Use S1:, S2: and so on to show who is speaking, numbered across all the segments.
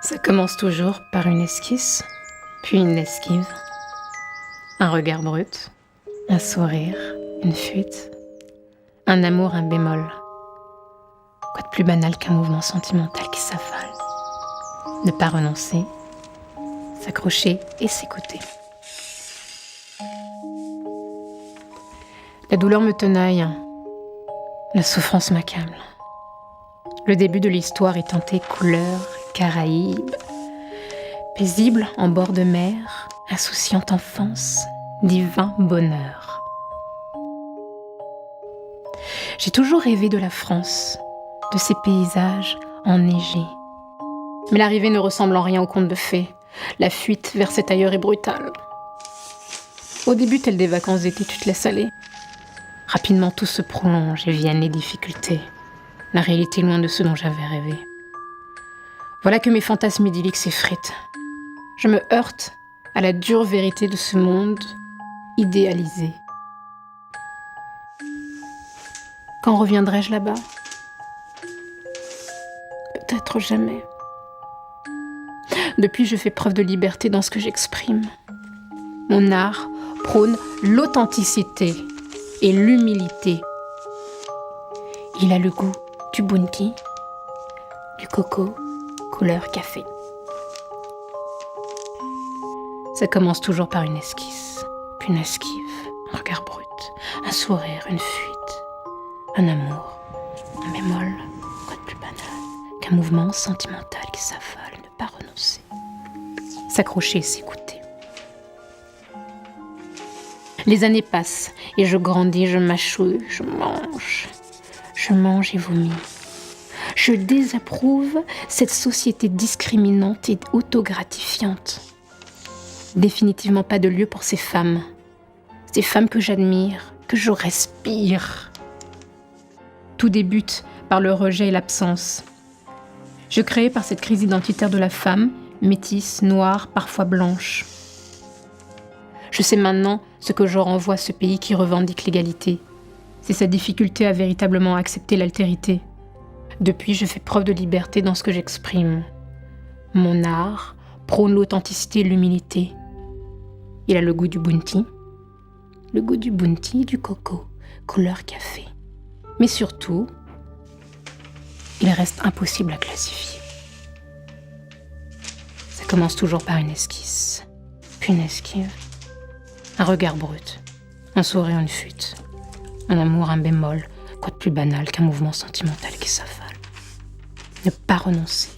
S1: Ça commence toujours par une esquisse, puis une esquive, un regard brut, un sourire, une fuite, un amour, un bémol. Quoi de plus banal qu'un mouvement sentimental qui s'affale? Ne pas renoncer, s'accrocher et s'écouter. La douleur me tenaille, la souffrance m'accable. Le début de l'histoire est teinté couleur, Caraïbes, paisible en bord de mer, insouciante enfance, divin bonheur. J'ai toujours rêvé de la France, de ses paysages enneigés. Mais l'arrivée ne ressemble en rien au conte de fées. La fuite vers cet ailleurs est brutale. Au début, telles des vacances d'été, tu te laisses aller. Rapidement, tout se prolonge et viennent les difficultés. La réalité est loin de ce dont j'avais rêvé. Voilà que mes fantasmes idylliques s'effritent. Je me heurte à la dure vérité de ce monde idéalisé. Quand reviendrai-je là-bas? Peut-être jamais. Depuis, je fais preuve de liberté dans ce que j'exprime. Mon art prône l'authenticité et l'humilité. Il a le goût du bounty, du coco, couleur café. Ça commence toujours par une esquisse, puis une esquive, un regard brut, un sourire, une fuite, un amour, un bémol, quoi de plus banal qu'un mouvement sentimental qui s'affale, ne pas renoncer, s'accrocher et s'écouter. Les années passent et je grandis, je mâchouille, je mange et vomis. Je désapprouve cette société discriminante et autogratifiante. Définitivement pas de lieu pour ces femmes que j'admire, que je respire. Tout débute par le rejet et l'absence. Je créais par cette crise identitaire de la femme, métisse, noire, parfois blanche. Je sais maintenant ce que je renvoie à ce pays qui revendique l'égalité. C'est sa difficulté à véritablement accepter l'altérité. Depuis, je fais preuve de liberté dans ce que j'exprime. Mon art prône l'authenticité et l'humilité. Il a le goût du bounty, du coco, couleur café. Mais surtout, il reste impossible à classifier. Ça commence toujours par une esquisse, puis une esquive, un regard brut, un sourire, une fuite, un amour, un bémol, quoi de plus banal qu'un mouvement sentimental qui s'affale. Ne pas renoncer,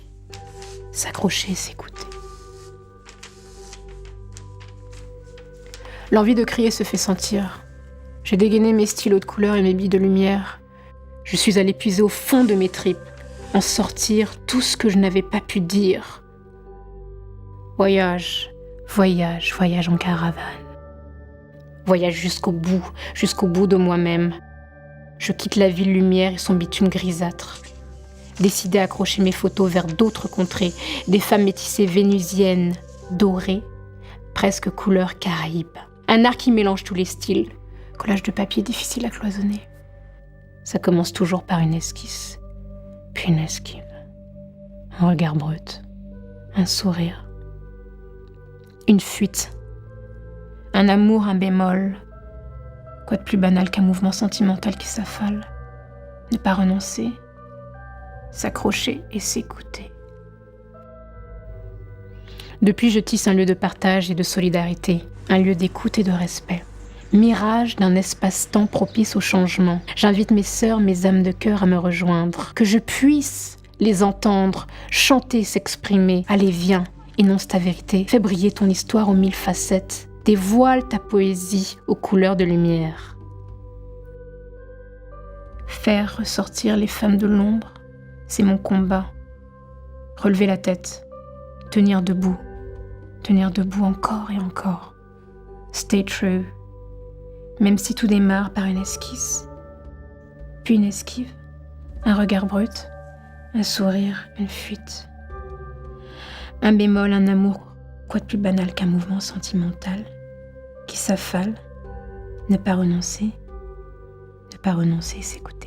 S1: s'accrocher et s'écouter. L'envie de crier se fait sentir. J'ai dégainé mes stylos de couleur et mes billes de lumière. Je suis allée puiser au fond de mes tripes, en sortir tout ce que je n'avais pas pu dire. Voyage en caravane. Voyage jusqu'au bout de moi-même. Je quitte la ville lumière et son bitume grisâtre. Décidée à accrocher mes photos vers d'autres contrées, des femmes métissées vénusiennes, dorées, presque couleur Caraïbes. Un art qui mélange tous les styles, collage de papier difficile à cloisonner. Ça commence toujours par une esquisse, puis une esquive, un regard brut, un sourire, une fuite, un amour, un bémol. Quoi de plus banal qu'un mouvement sentimental qui s'affale? Ne pas renoncer, s'accrocher et s'écouter. Depuis, je tisse un lieu de partage et de solidarité, un lieu d'écoute et de respect. Mirage d'un espace-temps propice au changement. J'invite mes sœurs, mes âmes de cœur à me rejoindre, que je puisse les entendre, chanter, s'exprimer. Allez, viens, énonce ta vérité, fais briller ton histoire aux 1000 facettes, dévoile ta poésie aux couleurs de lumière. Faire ressortir les femmes de l'ombre, c'est mon combat. Relever la tête, tenir debout encore et encore. Stay true. Même si tout démarre par une esquisse, puis une esquive, un regard brut, un sourire, une fuite, un bémol, un amour, quoi de plus banal qu'un mouvement sentimental qui s'affale, ne pas renoncer et s'écouter.